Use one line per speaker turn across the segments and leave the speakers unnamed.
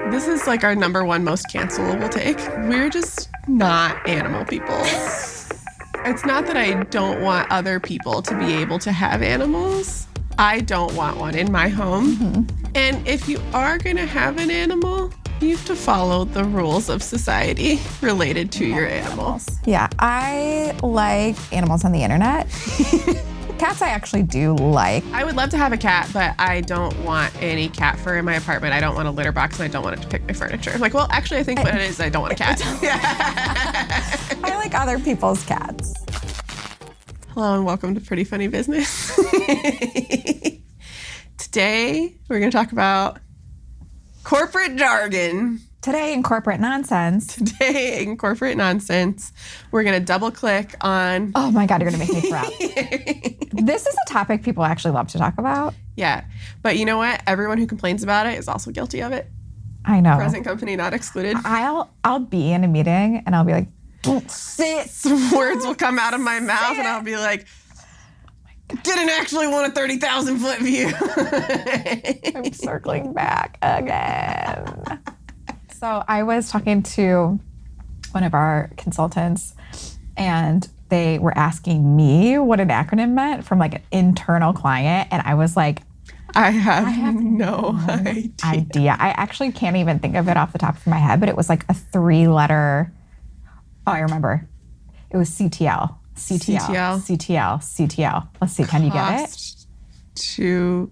This is like our number one most cancelable take. We're just not animal people. It's not that I don't want other people to be able to have animals. I don't want one in my home. Mm-hmm. And if you are going to have an animal, you have to follow the rules of society related to your animal.
Yeah, I like animals on the internet. Cats I actually do like.
I would love to have a cat, but I don't want any cat fur in my apartment. I don't want a litter box, and I don't want it to pick my furniture. I'm like, well, actually, I think what it is, I don't want a cat.
I like other people's cats.
Hello, and welcome to Pretty Funny Business. Today, we're going to talk about corporate jargon.
Today in corporate nonsense.
We're going to double click on...
Oh my God, you're going to make me proud. This is a topic people actually love to talk about.
Yeah, but you know what? Everyone who complains about it is also guilty of it.
I know.
Present company not excluded.
I'll be in a meeting and I'll be like, sit.
Some words will come out of my mouth and I'll be like, didn't actually want a 30,000 foot view.
I'm circling back again. So I was talking to one of our consultants and they were asking me what an acronym meant from like an internal client. And I was like,
I have no idea.
I actually can't even think of it off the top of my head, but it was like a 3-letter. Oh, I remember. It was CTL. Let's see, can you get it?
To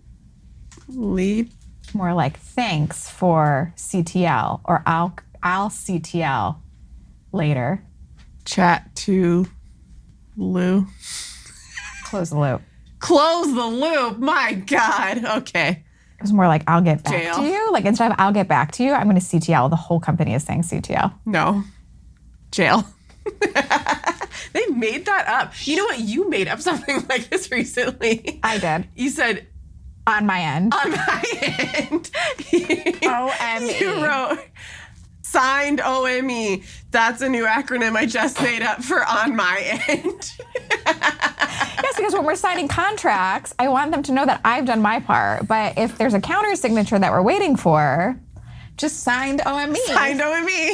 lead.
More like thanks for CTL, or I'll CTL later.
Chat to Lou.
Close the loop.
Close the loop. My God. Okay.
It was more like I'll get back to you. Like instead of I'll get back to you, I'm going to CTL. The whole company is saying CTL.
No. Jail. They made that up. You know what? You made up something like this recently.
I did.
You said,
on my end.
On my end.
OME.
You wrote, signed OME. That's a new acronym I just made up for on my end.
Yes, because when we're signing contracts, I want them to know that I've done my part. But if there's a counter signature that we're waiting for, just signed OME.
Signed OME.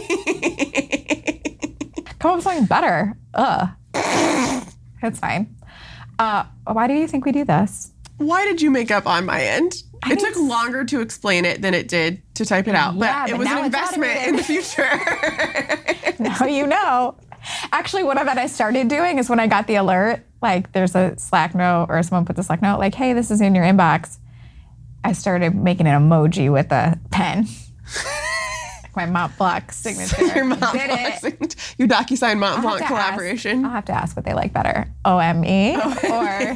Come up with something better. It's fine. Why do you think we do this?
Why did you make up on my end? It took longer to explain it than it did to type it out, but it was an investment in the future.
Now you know. Actually, one of that I started doing is when I got the alert, like there's a Slack note or someone puts a Slack note, like, hey, this is in your inbox. I started making an emoji with a pen. My Mont Blanc signature.
Your Mont Blanc signature. Your DocuSign Mont Blanc collaboration.
I'll have to ask what they like better. OME or...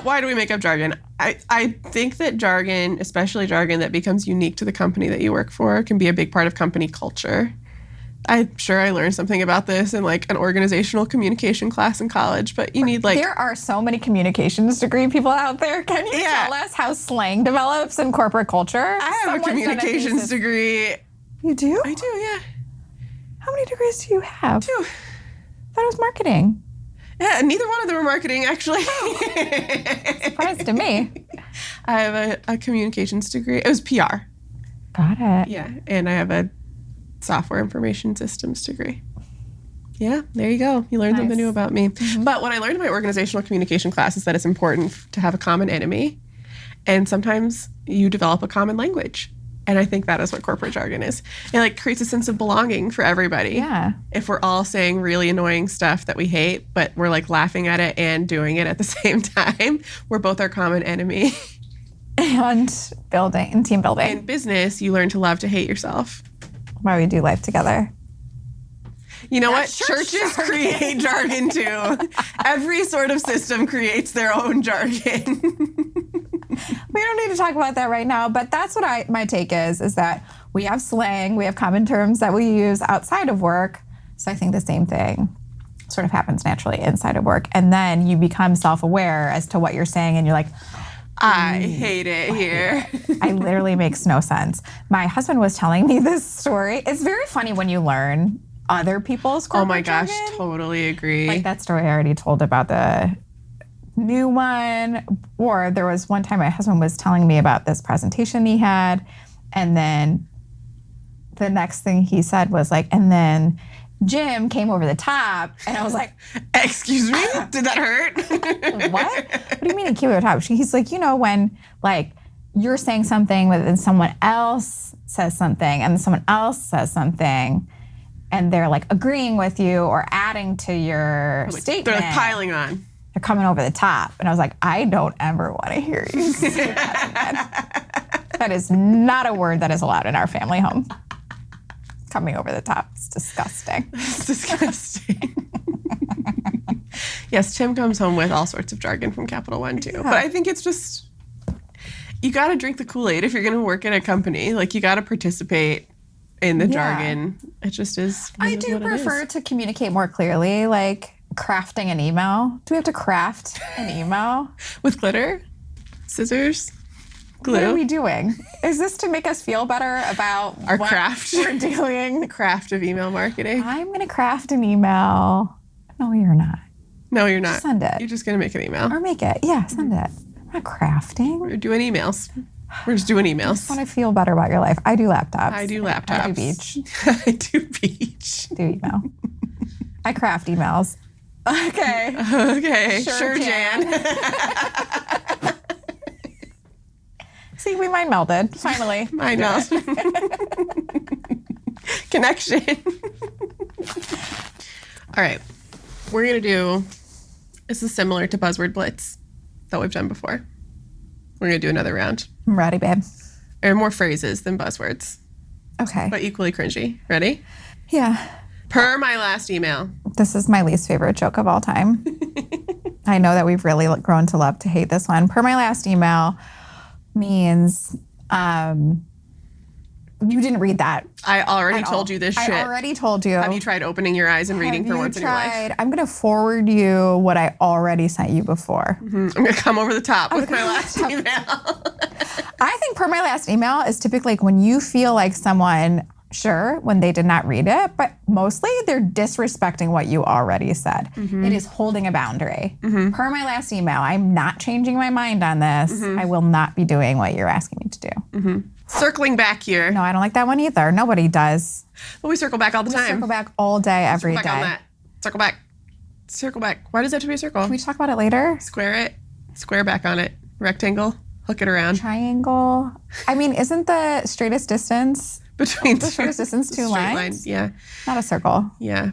Why do we make up jargon? I think that jargon, especially jargon that becomes unique to the company that you work for, can be a big part of company culture. I'm sure I learned something about this in like an organizational communication class in college, but you need like...
There are so many communications degree people out there. Can you tell us how slang develops in corporate culture?
I have a communications degree.
You do?
I do, yeah.
How many degrees do you have?
2.
I thought it was marketing.
Yeah, neither one of them are marketing, actually.
Surprise to me.
I have a communications degree. It was PR.
Got it.
Yeah, and I have a software information systems degree. Yeah, there you go. You learned something new about me. Mm-hmm. But what I learned in my organizational communication class is that it's important to have a common enemy. And sometimes you develop a common language. And I think that is what corporate jargon is. It like creates a sense of belonging for everybody.
Yeah.
If we're all saying really annoying stuff that we hate, but we're like laughing at it and doing it at the same time, we're both our common enemy.
And building and team building.
In business, you learn to love to hate yourself.
Why we do life together.
You know what? Churches create jargon too. Every sort of system creates their own jargon.
We don't need to talk about that right now, but that's what my take is that we have slang, we have common terms that we use outside of work. So I think the same thing sort of happens naturally inside of work. And then you become self-aware as to what you're saying and you're like,
I hate it here.
It literally makes no sense. My husband was telling me this story. It's very funny when you learn other people's corporate
Oh my gosh,
jargon.
totally agree.
Like that story I already told about the new one. Or there was one time my husband was telling me about this presentation he had, And then the next thing he said was like, and then Jim came over the top. And I was like,
excuse me? Did that hurt?
what? What do you mean he came over the top? He's like, when like you're saying something, but then someone else says something and someone else says something and they're like agreeing with you or adding to your statement.
They're like piling on.
They're coming over the top. And I was like, I don't ever want to hear you say that again. That is not a word that is allowed in our family home. Coming over the top. It's disgusting.
It's disgusting. Yes, Tim comes home with all sorts of jargon from Capital One too. Yeah. But I think it's just, you got to drink the Kool-Aid if you're going to work in a company. Like, you got to participate in the jargon. It just is.
I do prefer to communicate more clearly, like crafting an email. Do we have to craft an email?
With glitter? Scissors? Glue?
What are we doing? Is this to make us feel better about
our craft?
We're doing?
The craft of email marketing.
I'm going to craft an email. No, you're not.
No, you're not.
Send it.
You're just going to make an email.
Or make it. Yeah, send it. I'm not crafting.
We're doing emails. We're just doing emails.
I just want to feel better about your life. I do laptops.
I do laptops.
I do beach.
I do beach.
I do email. I craft emails. Okay.
Okay. Sure, Jan.
See, we mind melded. Finally.
Mind melded. Connection. All right. We're going to do, this is similar to Buzzword Blitz that we've done before. We're going to do another round.
I'm ready, babe.
There are more phrases than buzzwords.
Okay.
But equally cringy. Ready?
Yeah.
Per my last email.
This is my least favorite joke of all time. I know that we've really grown to love to hate this one. Per my last email means you didn't read that.
I already told you this shit.
I already told you.
Have you tried opening your eyes and reading for once in your life?
I'm going to forward you what I already sent you before.
Mm-hmm. I'm going to come over the top with my last email.
I think per my last email is typically like when you feel like someone, sure, when they did not read it, but mostly they're disrespecting what you already said. Mm-hmm. It is holding a boundary. Mm-hmm. Per my last email, I'm not changing my mind on this. Mm-hmm. I will not be doing what you're asking me to do.
Mm-hmm. Circling back here.
No, I don't like that one either. Nobody does.
But we circle back all the time.
Circle back all day, every day.
On that. Circle back. Circle back. Why does it have to be a circle?
Can we talk about it later?
Square it. Square back on it. Rectangle. Hook it around.
Triangle. I mean, isn't the straightest distance
between
the shortest distance two lines?
Line. Yeah.
Not a circle.
Yeah.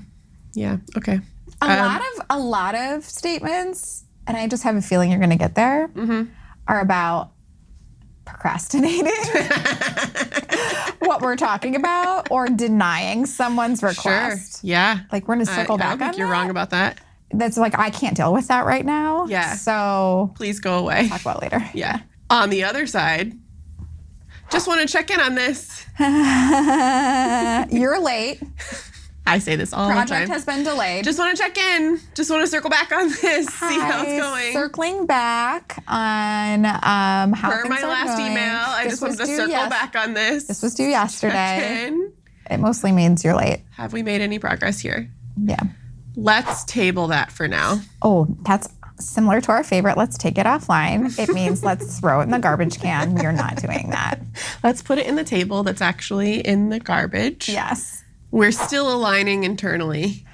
Yeah. Okay.
A lot of statements, and I just have a feeling you're going to get there, are about procrastinating what we're talking about or denying someone's request.
Sure. Yeah.
Like, we're going to circle back on that.
I don't think you're wrong about that.
That's like, I can't deal with that right now.
Yeah.
So
please go away.
Talk about it later.
Yeah. On the other side, just want to check in on this.
You're late.
I say this all the time.
Project has been delayed.
Just want to check in. Just want to circle back on this.
Hi.
See how it's going.
Circling back on how
per
things
my
are
last
going.
email, I just wanted to circle back on this.
This was due yesterday.
Check in.
It mostly means you're late.
Have we made any progress here?
Yeah.
Let's table that for now.
Oh, that's similar to our favorite. Let's take it offline. It means let's throw it in the garbage can. You're not doing that.
Let's put it in the table that's actually in the garbage.
Yes.
We're still aligning internally.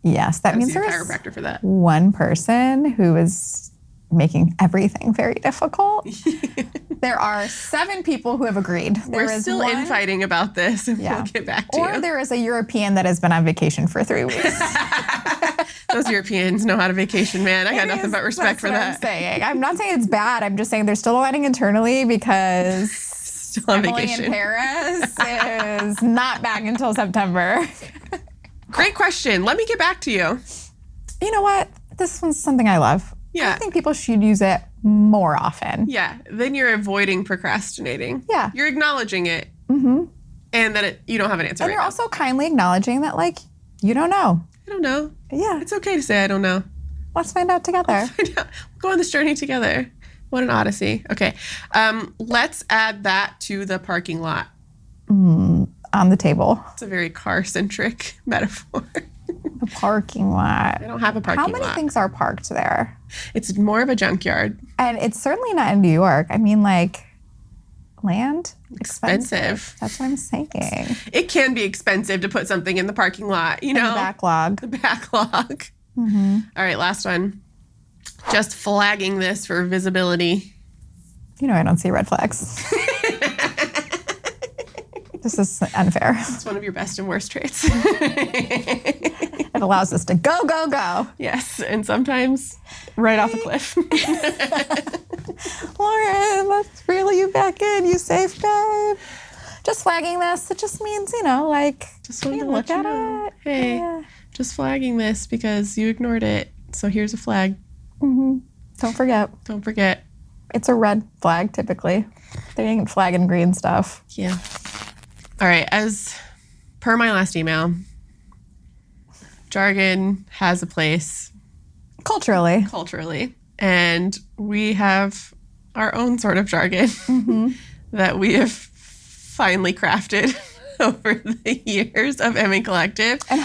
Yes, that means there's
a chiropractor for that.
One person who is making everything very difficult. There are 7 people who have agreed.
We're still infighting about this, and we'll get back to you.
Or there is a European that has been on vacation for 3 weeks.
Those Europeans know how to vacation, man. I got nothing but respect for that.
I'm saying. I'm not saying it's bad. I'm just saying they're still aligning internally because
still on
Emily
vacation.
in Paris is not back until September.
Great question. Let me get back to you.
You know what? This one's something I love.
Yeah.
I think people should use it more often.
Yeah. Then you're avoiding procrastinating.
Yeah.
You're acknowledging it. Mm-hmm. And that you don't have an answer
and you're also kindly acknowledging that, like, you don't know.
I don't know.
Yeah.
It's okay to say I don't know.
Let's find out together.
We'll go on this journey together. What an odyssey. Okay. Let's add that to the parking lot.
On the table.
It's a very car-centric metaphor.
The parking lot.
I don't have a parking lot.
How many things are parked there?
It's more of a junkyard.
And it's certainly not in New York. I mean, like Land?
Expensive.
That's what I'm saying.
It can be expensive to put something in the parking lot, you know?
The backlog.
The backlog.
Mm-hmm.
All right, last one. Just flagging this for visibility.
You know I don't see red flags. This is unfair.
It's one of your best and worst traits.
It allows us to go, go, go.
Yes, and sometimes right off a cliff.
Lauren, let's reel you back in. You safe, babe? Just flagging this. It just means,
Just wanted to
look
let you
at
know.
it.
Hey,
Yeah.
just flagging this because you ignored it. So here's a flag.
Mm-hmm. Don't forget.
Don't forget.
It's a red flag, typically. They ain't flagging green stuff.
Yeah. All right, as per my last email, jargon has a place
Culturally.
And we have our own sort of jargon that we have finally crafted over the years of MA Collective.
And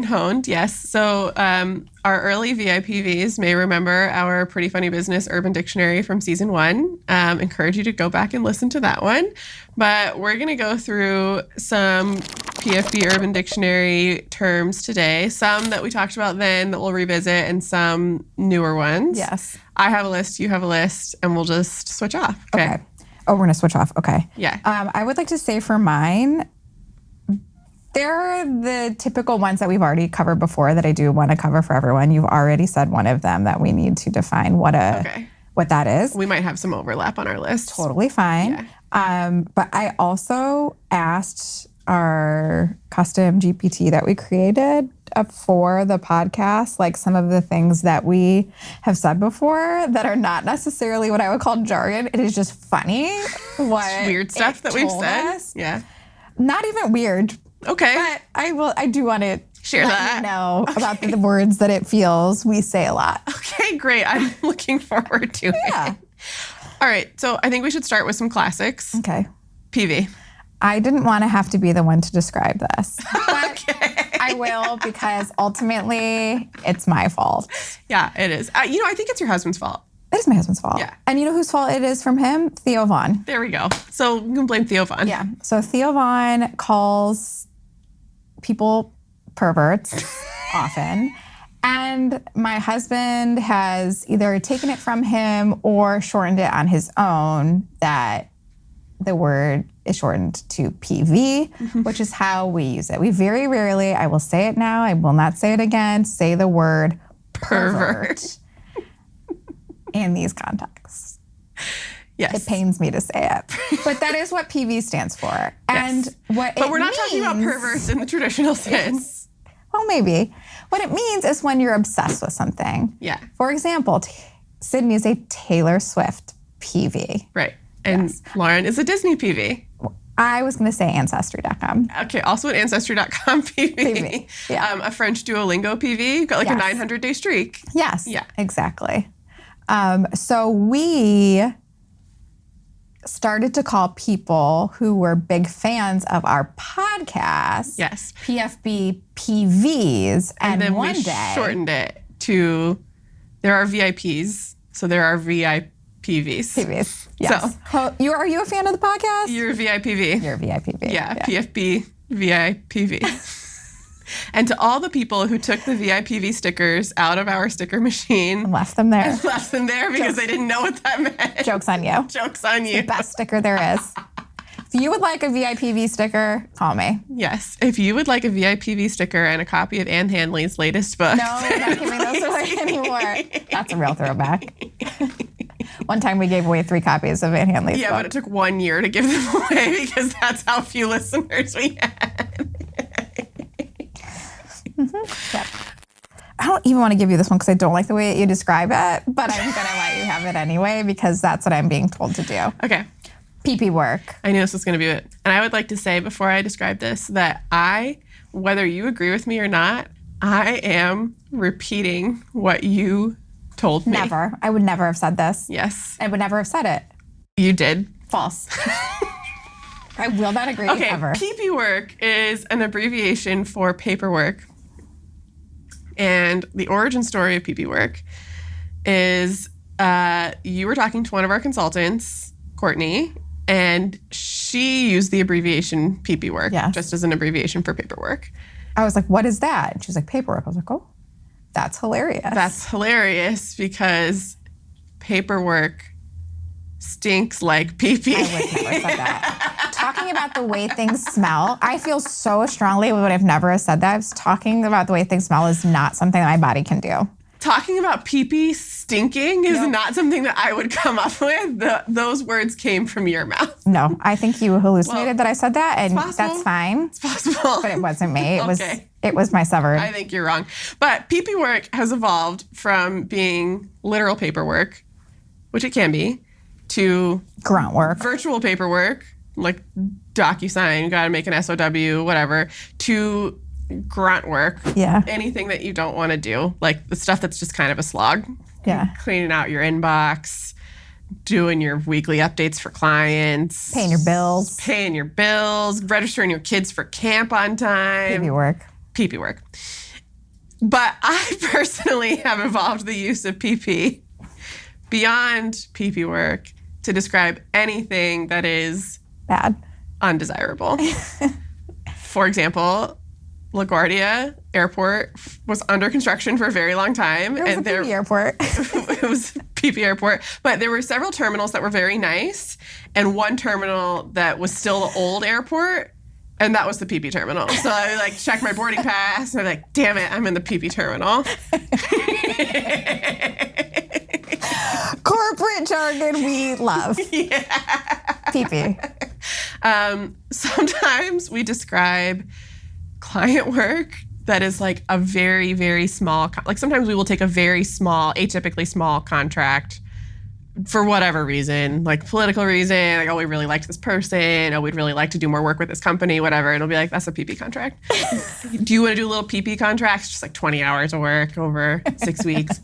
honed.
Yes. So our early VIPVs may remember our Pretty Funny Business Urban Dictionary from season 1. Encourage you to go back and listen to that one. But we're going to go through some PFB Urban Dictionary terms today. Some that we talked about then that we'll revisit and some newer ones.
Yes.
I have a list, you have a list, and we'll just switch off.
Okay. Oh, we're going to switch off. Okay.
Yeah.
I would like to say for mine, they're the typical ones that we've already covered before that I do want to cover for everyone. You've already said one of them that we need to define what that is.
We might have some overlap on our list.
Totally fine.
Yeah.
But I also asked our custom GPT that we created for the podcast, like some of the things that we have said before that are not necessarily what I would call jargon. It is just funny what
Weird stuff that we've said.
Us.
Yeah.
Not even weird.
Okay.
But I do want to
Share that.
you know about the words that it feels we say a lot.
Okay, great. I'm looking forward to it. All right. So I think we should start with some classics.
Okay.
PV.
I didn't want to have to be the one to describe this. But
Okay.
I will because ultimately it's my fault.
Yeah, it is. I think it's your husband's fault.
It is my husband's fault.
Yeah.
And you know whose fault it is from him? Theo Vaughn.
There we go. So you can blame Theo Vaughn.
Yeah. So Theo Vaughn calls people perverts often. And my husband has either taken it from him or shortened it on his own that the word is shortened to PV, which is how we use it. We very rarely, I will say it now, I will not say it again, say the word pervert in these contexts.
Yes.
It pains me to say it. But that is what PV stands for. And
Yes.
what
But
it
we're not talking about
means-
perverts in the traditional sense.
Well, maybe. What it means is when you're obsessed with something.
Yeah.
For example, Sydney is a Taylor Swift PV.
Right. And Lauren is a Disney PV.
I was going to say Ancestry.com.
Okay, also an Ancestry.com PV.
PV, yeah.
A French Duolingo PV, got like a
Yes.
900-day streak.
Yes.
Yeah.
Exactly. So we started to call people who were big fans of our podcast
Yes.
PFB PVs. And
then
one
we
day
shortened it to, there are VIPs, so there are VIPVs.
PVs. Yes. Are you a fan of the podcast?
You're a VIPV.
You're a VIPV.
Yeah, PFB VIPV. And to all the people who took the VIPV stickers out of our sticker machine,
Left them there.
left them there because they didn't know what that meant.
Joke's on you.
Joke's on you.
Best sticker there is. If you would like a VIPV sticker, call me.
Yes. If you would like a VIPV sticker and a copy of Anne Handley's latest book.
No, we're not giving those away anymore. That's a real throwback. One time we gave away 3 copies of Anne Handley's
Yeah,
book.
but it took 1 year to give them away because that's how few listeners we had.
Yep. I don't even want to give you this one because I don't like the way you describe it, but I'm going to let you have it anyway because that's what I'm being told to do.
Okay.
PP work.
I knew this was going to be it. And I would like to say before I describe this that whether you agree with me or not, I am repeating what you told me.
Never. I would never have said this.
Yes.
I would never have said it.
You did.
False. I will not agree
Okay.
ever.
PP work is an abbreviation for paperwork. And the origin story of PP work is you were talking to one of our consultants, Courtney, And she used the abbreviation PP work just as an abbreviation for paperwork.
I was like, what is that? And she's like, paperwork. I was like, oh, that's hilarious.
That's hilarious because paperwork stinks like PP.
I would never said that. Talking about the way things smell, I feel so strongly, but I've never said that. I was talking about the way things smell is not something that my body can do.
Talking about pee-pee stinking is not something that I would come up with. Those words came from your mouth.
No, I think you hallucinated that I said that, and that's fine.
It's possible.
But it wasn't me. It was my severed.
I think you're wrong. But pee-pee work has evolved from being literal paperwork, which it can be, to
grunt work.
Virtual paperwork, like DocuSign, you gotta make an SOW, whatever, to grunt work.
Yeah.
Anything that you don't want to do, like the stuff that's just kind of a slog.
Yeah.
Cleaning out your inbox, doing your weekly updates for clients.
Paying your bills.
Registering your kids for camp on time. PP work. But I personally have evolved the use of PP beyond PP work to describe anything that is
bad,
undesirable. For example, LaGuardia Airport was under construction for a very long time.
It was a PP airport.
It was PP airport. But there were several terminals that were very nice, and one terminal that was still the old airport, and that was the PP terminal. So I would check my boarding pass, and I'm like, damn it, I'm in the PP terminal.
Corporate jargon we love.
Yeah.
PP.
Sometimes we describe client work that is a very, very small, sometimes we will take a very small, atypically small contract for whatever reason, political reason, oh, we really liked this person, oh, we'd really like to do more work with this company, whatever. It'll be that's a PP contract. Do you want to do a little PP contract? It's just 20 hours of work over 6 weeks.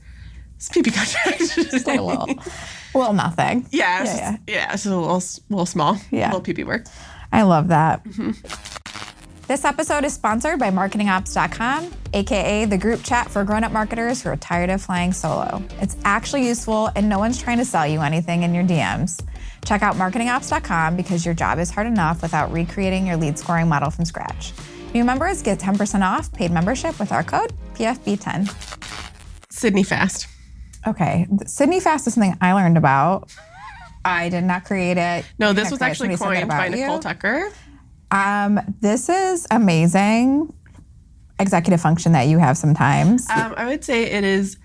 It's a PP contract.
Just a little nothing.
Yeah, it's just a little small, little PP work.
I love that. Mm-hmm. This episode is sponsored by marketingops.com, aka the group chat for grown-up marketers who are tired of flying solo. It's actually useful and no one's trying to sell you anything in your DMs. Check out marketingops.com because your job is hard enough without recreating your lead scoring model from scratch. New members get 10% off paid membership with our code PFB10.
Sydney Fast.
Okay, Sydney Fast is something I learned about. I did not create it.
No, this was actually coined by Nicole Tucker.
This is amazing executive function that you have sometimes.
I would say it is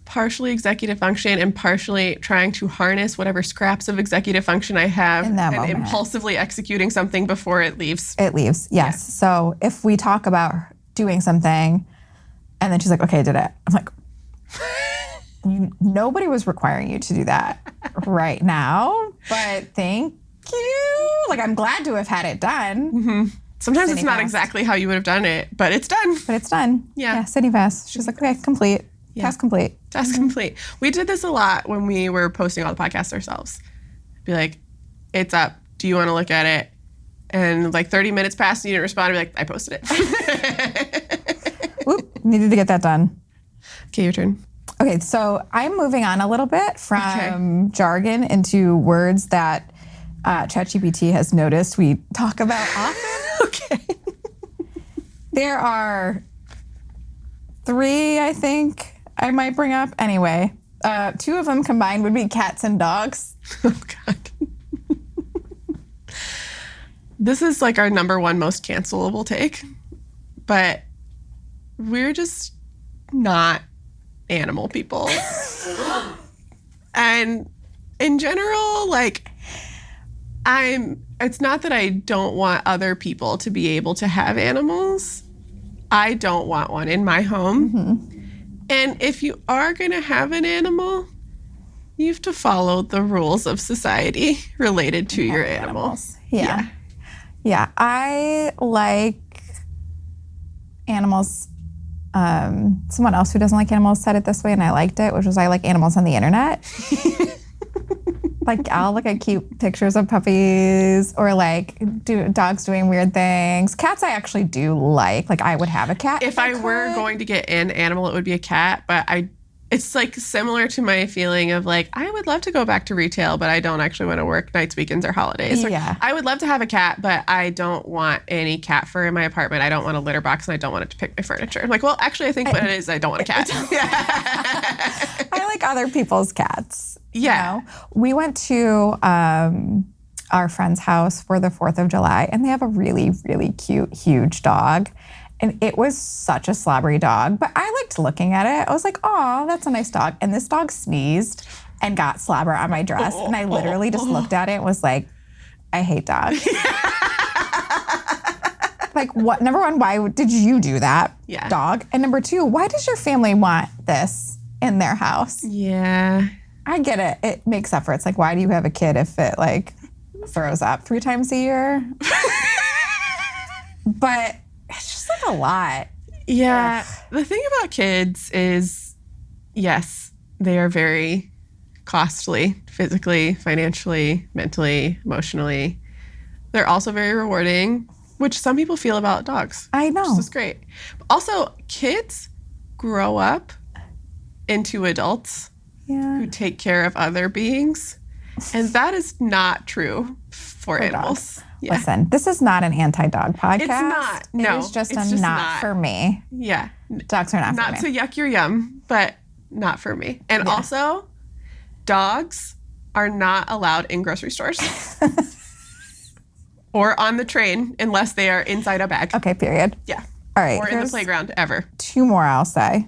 partially executive function and partially trying to harness whatever scraps of executive function I have
in that
and
moment.
Impulsively executing something before it leaves.
It leaves, yes. Yeah. So if we talk about doing something and then she's like, okay, I did it. I'm like, nobody was requiring you to do that right now, but thank you. I'm glad to have had it done.
Mm-hmm. Sometimes it's not exactly how you would have done it, but it's done.
Yeah, Sydney Fast. She's like, okay, complete. Yeah. Task complete.
Task complete. We did this a lot when we were posting all the podcasts ourselves. Be like, it's up. Do you want to look at it? And 30 minutes passed and you didn't respond. I'd be like, I posted it.
Whoop, needed to get that done.
Okay, your turn.
Okay, so I'm moving on a little bit from jargon into words that ChatGPT has noticed we talk about often.
Okay.
There are 3, I think, I might bring up. Anyway, 2 of them combined would be cats and dogs.
Oh, God. This is our number one most cancelable take, but we're just not animal people. And in general, it's not that I don't want other people to be able to have animals. I don't want one in my home. Mm-hmm. And if you are going to have an animal, you have to follow the rules of society related to your animals.
Yeah, I like animals. Someone else who doesn't like animals said it this way, and I liked it, which was I like animals on the internet. I'll look at cute pictures of puppies or dogs doing weird things. Cats I actually do like. I would have a cat.
If I were going to get an animal, it would be a cat, but I It's like similar to my feeling of like, I would love to go back to retail, but I don't actually want to work nights, weekends, or holidays.
Yeah.
I would love to have a cat, but I don't want any cat fur in my apartment. I don't want a litter box, and I don't want it to pick my furniture. I'm like, well, actually, I think what it is, I don't want a cat.
I like other people's cats.
Yeah.
You know? We went to our friend's house for the 4th of July, and they have a really, really cute, huge dog. And it was such a slobbery dog, but I liked looking at it. I was like, oh, that's a nice dog. And this dog sneezed and got slobber on my dress. And I literally just looked at it and was like, I hate dogs. Like, what? Number one, why did you do that, dog? And number two, why does your family want this in their house?
Yeah.
I get it. It makes up for it. It's like, why do you have a kid if it, like, throws up 3 times a year? But it's just like a lot.
Yeah. The thing about kids is, yes, they are very costly, physically, financially, mentally, emotionally. They're also very rewarding, which some people feel about dogs.
I know.
Which is great. Also, kids grow up into adults who take care of other beings. And that is not true for animals.
Dogs. Yeah. Listen, this is not an anti-dog podcast.
It's not. No.
It's just not for me.
Yeah.
Dogs are not for me.
Not to yuck your yum, but not for me. And also, dogs are not allowed in grocery stores or on the train unless they are inside a bag.
Okay, period.
Yeah.
All right.
Or in the playground, ever.
2 more, I'll say.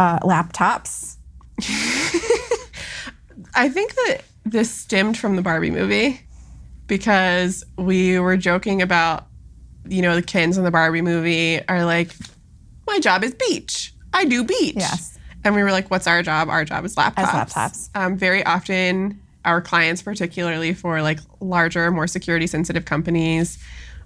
Laptops.
I think that this stemmed from the Barbie movie because we were joking about, the Kens in the Barbie movie are like, my job is beach. I do beach.
Yes.
And we were like, what's our job? Our job is laptops.
Laptops.
Very often, our clients, particularly for like larger, more security sensitive companies,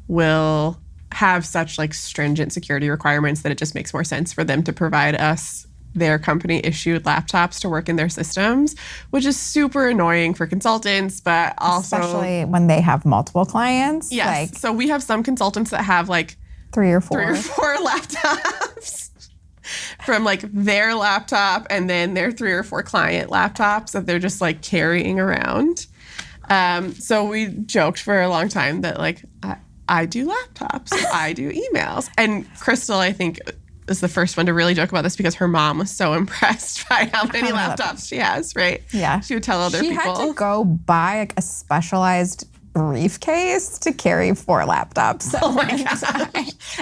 will have such like stringent security requirements that it just makes more sense for them to provide us their company issued laptops to work in their systems, which is super annoying for consultants, but also
especially when they have multiple clients.
Yes. So we have some consultants that have like
3 or 4
laptops from like their laptop and then their 3 or 4 client laptops that they're just like carrying around. So we joked for a long time that like I do laptops, I do emails. And Crystal, I think, is the first one to really joke about this because her mom was so impressed by how many laptops she has, right?
Yeah.
She would tell other people.
She had to go buy like a specialized briefcase to carry 4 laptops.
Oh my gosh.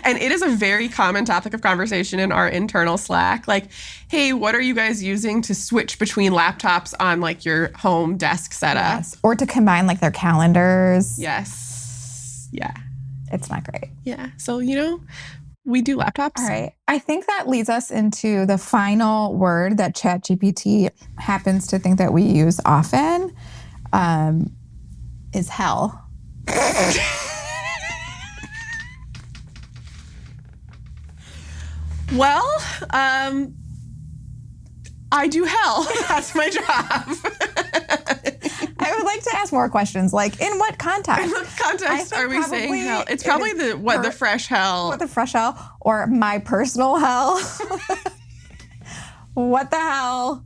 And it is a very common topic of conversation in our internal Slack. Like, hey, what are you guys using to switch between laptops on like your home desk setup?
Yes. Or to combine like their calendars.
Yes. Yeah.
It's not great.
Yeah. So, we do laptops.
All right. I think that leads us into the final word that ChatGPT happens to think that we use often, is hell.
Well, I do hell. That's my job.
I would like to ask more questions. Like, in what context?
In what context are we saying hell? It's probably the fresh hell.
What the fresh hell? Or my personal hell? What the hell?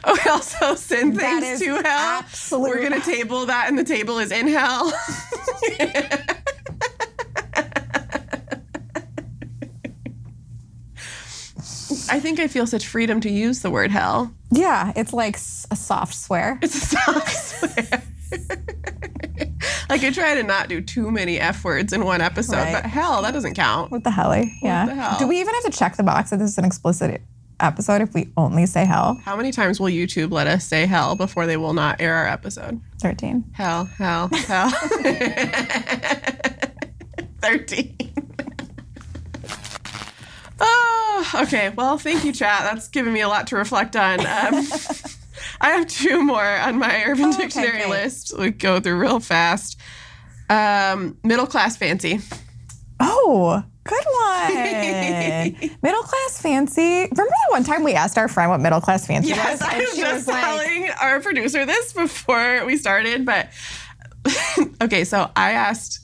We also send things to hell.
Absolutely.
We're going to table that, and the table is in hell. I think I feel such freedom to use the word hell.
Yeah, it's like a soft swear.
It's a soft swear. Like I try to not do too many F words in one episode, but hell, that doesn't count.
What the helly? Yeah.
What the hell?
Do we even have to check the box that this is an explicit episode if we only say hell?
How many times will YouTube let us say hell before they will not air our episode?
13.
Hell. 13. Oh, okay. Well, thank you, chat. That's given me a lot to reflect on. I have 2 more on my Urban Dictionary list. We go through real fast. Middle class fancy.
Oh, good one. Middle class fancy. Remember that one time we asked our friend what middle class fancy was?
Yes, I was just telling our producer this before we started, but okay, so I asked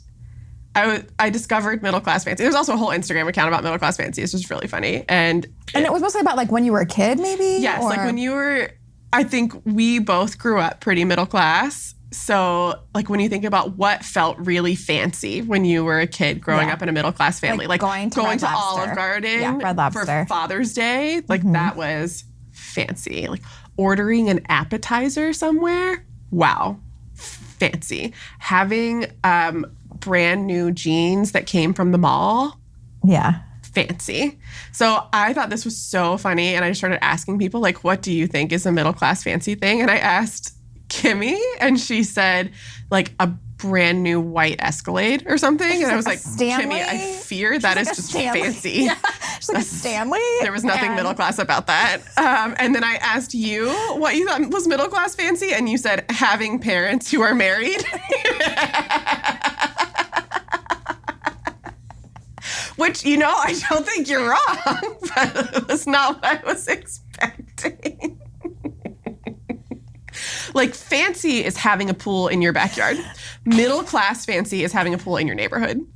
I discovered middle class fancy. There's also a whole Instagram account about middle class fancy. It's just really funny. And
it was mostly about like when you were a kid, maybe?
Yes, like when you were, I think we both grew up pretty middle class. So like when you think about what felt really fancy when you were a kid growing up in a middle class family, like going to Olive Garden for Father's Day, like that was fancy. Like ordering an appetizer somewhere, wow, fancy. Having brand new jeans that came from the mall, fancy. So I thought this was so funny, and I started asking people, like, what do you think is a middle class fancy thing? And I asked Kimmy, and she said, like, a brand new white Escalade or something. And I was like, Kimmy, I fear that is just fancy.
Yeah. She's like a Stanley.
There was nothing middle class about that. And then I asked you what you thought was middle class fancy, and you said having parents who are married. Which, you know, I don't think you're wrong, but it was not what I was expecting. Like, fancy is having a pool in your backyard. Middle class fancy is having a pool in your neighborhood.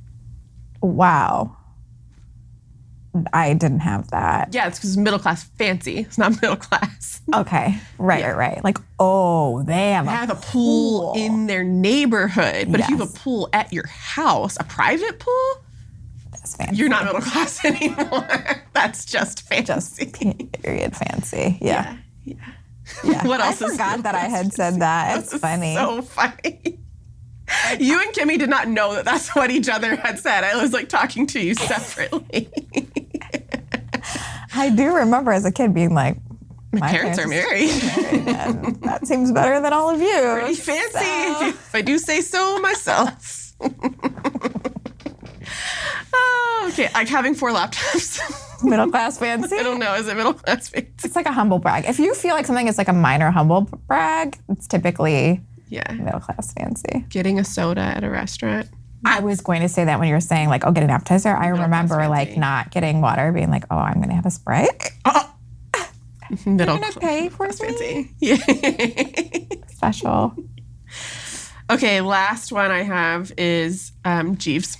Wow. I didn't have that.
Yeah, it's because middle class fancy. It's not middle class.
Okay. Right. Like, oh, they have
a pool in their neighborhood. But if you have a pool at your house, a private pool,
that's fancy.
You're not middle class anymore. That's just fancy.
Just period fancy. Yeah.
What else?
I forgot that I had said that. It's funny.
So funny. You and Kimmy did not know that that's what each other had said. I was like talking to you separately.
I do remember as a kid being like,
my parents are married.
And that seems better than all of you.
Pretty fancy, if I do say so myself. Oh, okay, like having 4 laptops.
Middle class fancy?
I don't know. Is it middle class fancy?
It's like a humble brag. If you feel like something is like a minor humble brag, it's typically middle class fancy.
Getting a soda at a restaurant.
I was going to say that when you were saying like, oh, get an appetizer. I remember like not getting water, being like, oh, I'm going to have a Sprite.
Middle
You're going to pay for me?
Fancy. Yeah.
Special.
Okay, last one I have is Jeeves.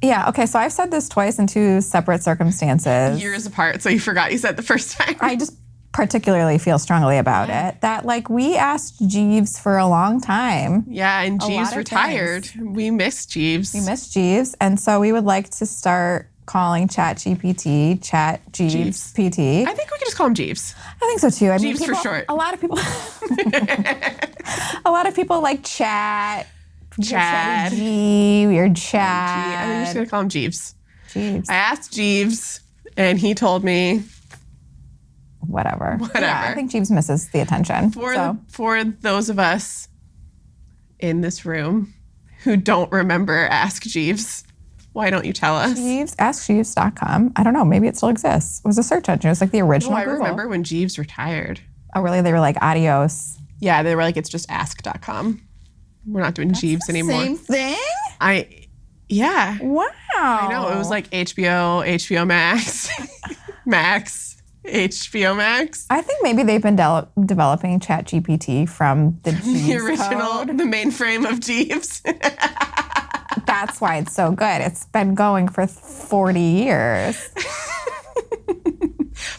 Yeah, okay, so I've said this twice in 2 separate circumstances.
Years apart, so you forgot you said the first time.
I just particularly feel strongly about it. That, like, we asked Jeeves for a long time.
Yeah, and Jeeves retired. We miss Jeeves.
And so we would like to start calling ChatGPT Chat Jeeves PT.
I think we could just call him Jeeves.
I think so, too. I mean,
Jeeves for short.
A lot of people like chat.
Chad.
Weird Chad.
I think we're just going to call him Jeeves.
Jeeves.
I asked Jeeves, and he told me...
Whatever. Yeah, I think Jeeves misses the attention.
For those of us in this room who don't remember Ask Jeeves, why don't you tell us?
Jeeves, AskJeeves.com. I don't know. Maybe it still exists. It was a search engine. It was like the original Google.
I remember when Jeeves retired.
Oh, really? They were like, adios.
Yeah, they were like, it's just ask.com. We're not doing Jeeves anymore.
Same thing?
Yeah.
Wow.
I know. It was like HBO Max, HBO Max.
I think maybe they've been developing ChatGPT from the Jeeves
the original,
code.
the mainframe of Jeeves.
That's why it's so good. It's been going for 40 years.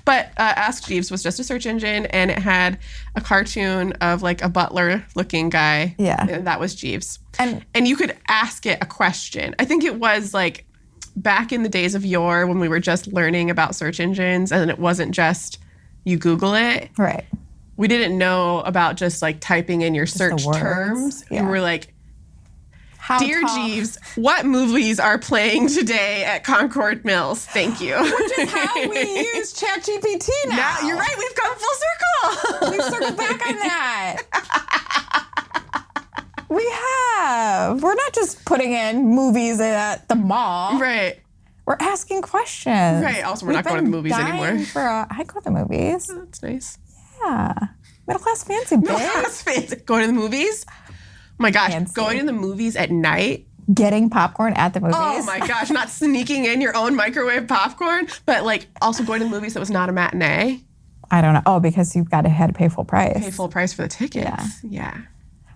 But Ask Jeeves was just a search engine, and it had a cartoon of like a butler-looking guy.
Yeah.
And that was Jeeves.
And
you could ask it a question. I think it was like back in the days of yore when we were just learning about search engines, and it wasn't just you Google it.
Right.
We didn't know about just like typing in your search terms.
Yeah.
We were like, Dear Jeeves, what movies are playing today at Concord Mills? Thank you.
Which is how we use ChatGPT now.
You're right. We've come full circle.
We've circled back on that. We have. We're not just putting in movies at the mall.
Right.
We're asking questions.
Right. Also, we're not going to the movies anymore.
I go to the movies.
Oh, that's nice.
Yeah. Middle class fancy, babe.
Middle class fancy. Going to the movies? Oh my gosh, going to the movies at night.
Getting popcorn at the movies.
Oh my gosh, not sneaking in your own microwave popcorn, but like also going to the movies that was not a matinee.
I don't know. Oh, because you had to pay full price.
Pay full price for the tickets. Yeah.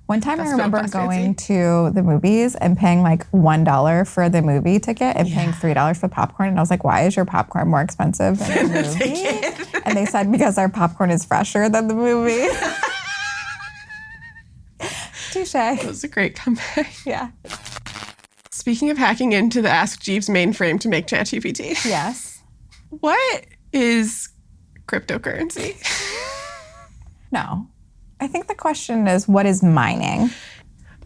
One time I
That's
remember
not
going to the movies and paying like $1 for the movie ticket and paying $3 for popcorn. And I was like, why is your popcorn more expensive than the movie? And they said, because our popcorn is fresher than the movie. Touche.
That was a great comeback.
Yeah.
Speaking of hacking into the Ask Jeeves mainframe to make ChatGPT.
Yes.
What is cryptocurrency?
No. I think the question is, what is mining?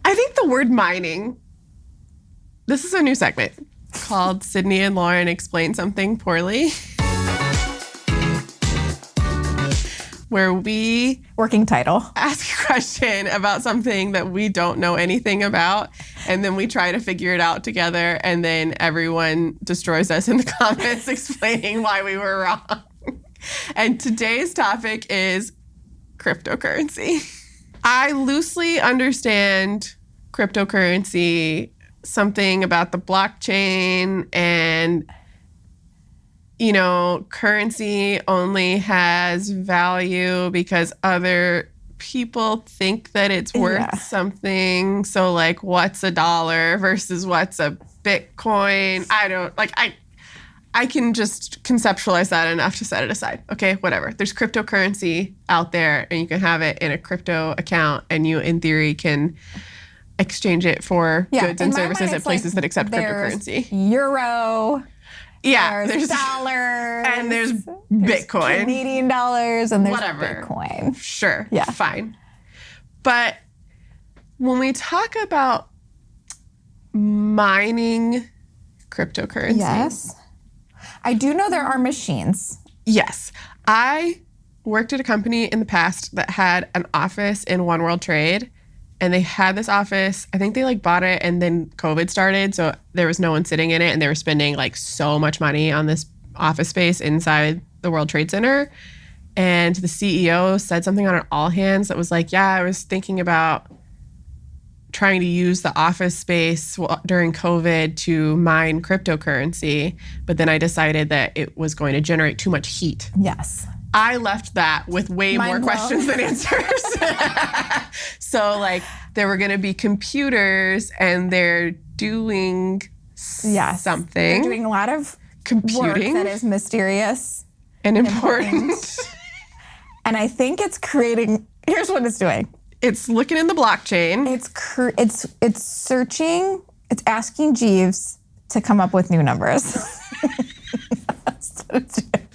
I think the word mining, this is a new segment called Sydney and Lauren Explain Something Poorly, where we
Working title.
ask a question about something that we don't know anything about, and then we try to figure it out together, and then everyone destroys us in the comments explaining why we were wrong. And today's topic is cryptocurrency. I loosely understand cryptocurrency, something about the blockchain, and currency only has value because other people think that it's worth something. So like, what's $1 versus what's a Bitcoin? I can just conceptualize that enough to set it aside. Okay, whatever. There's cryptocurrency out there and you can have it in a crypto account and you, in theory, can exchange it for goods and services at places that accept cryptocurrency.
Euro.
Yeah.
There's dollars.
And there's Bitcoin.
Canadian dollars and there's
whatever.
Bitcoin.
Sure.
Yeah.
Fine. But when we talk about mining cryptocurrency.
Yes. I do know there are machines.
Yes. I worked at a company in the past that had an office in One World Trade, and they had this office. I think they bought it and then COVID started, so there was no one sitting in it, and they were spending so much money on this office space inside the World Trade Center. And the CEO said something on an all hands that was like, yeah, I was thinking about trying to use the office space during COVID to mine cryptocurrency, but then I decided that it was going to generate too much heat.
Yes.
I left that with way more questions than answers. So there were going to be computers and they're doing something.
They're doing a lot of
computing
work that is mysterious
and important.
And I think it's creating, here's what it's doing.
It's looking in the blockchain.
It's searching. It's asking Jeeves to come up with new numbers. That's what it's doing.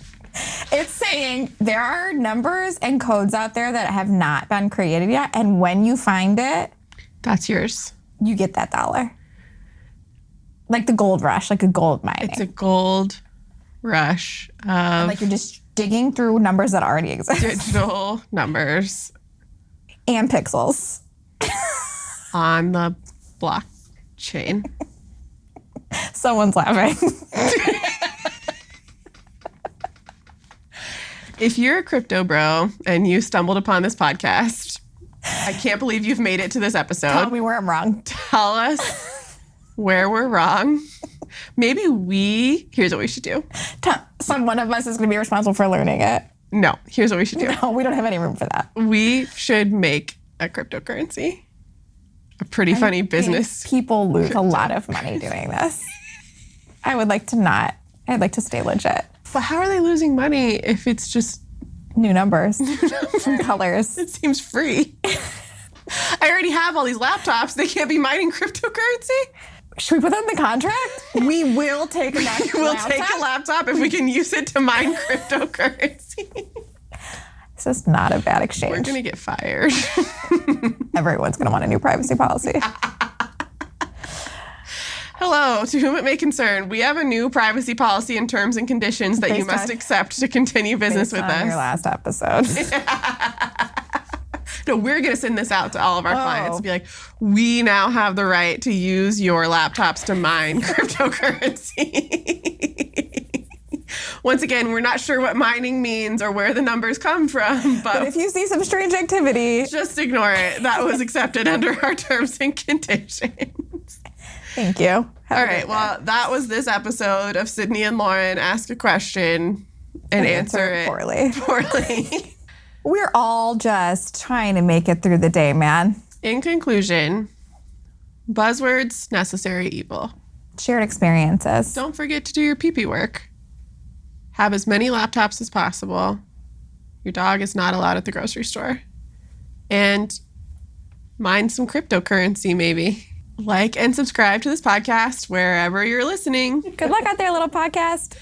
It's saying there are numbers and codes out there that have not been created yet, and when you find it,
that's yours.
You get that $1. Like the gold rush, like a gold mining.
It's a gold rush of
and you're just digging through numbers that already exist.
Digital numbers.
And pixels.
On the blockchain.
Someone's laughing.
If you're a crypto bro and you stumbled upon this podcast, I can't believe you've made it to this episode.
Tell me where I'm wrong.
Tell us where we're wrong. Maybe here's what we should do.
One of us is going to be responsible for learning it.
No, here's what we should do.
No, we don't have any room for that.
We should make a cryptocurrency. A pretty funny business.
People lose a lot of money doing this. I'd like to stay legit.
But how are they losing money if it's just
new numbers and colors?
It seems free. I already have all these laptops. They can't be mining cryptocurrency.
Should we put that in the contract? We will take a laptop.
We'll take a laptop if we can use it to mine cryptocurrency.
This is not a bad exchange.
We're going to get fired.
Everyone's going to want a new privacy policy.
Hello, to whom it may concern, we have a new privacy policy and terms and conditions that you must accept to continue business with us.
Your last episode.
No, we're going to send this out to all of our clients and be like, we now have the right to use your laptops to mine cryptocurrency. Once again, we're not sure what mining means or where the numbers come from, but
if you see some strange activity,
just ignore it. That was accepted under our terms and conditions.
Thank you.
All right, well, that was this episode of Sydney and Lauren Ask a Question and answer it poorly.
We're all just trying to make it through the day, man.
In conclusion, buzzwords, necessary evil.
Shared experiences.
Don't forget to do your pee-pee work. Have as many laptops as possible. Your dog is not allowed at the grocery store. And mine some cryptocurrency, maybe. Like and subscribe to this podcast wherever you're listening.
Good luck out there, little podcast.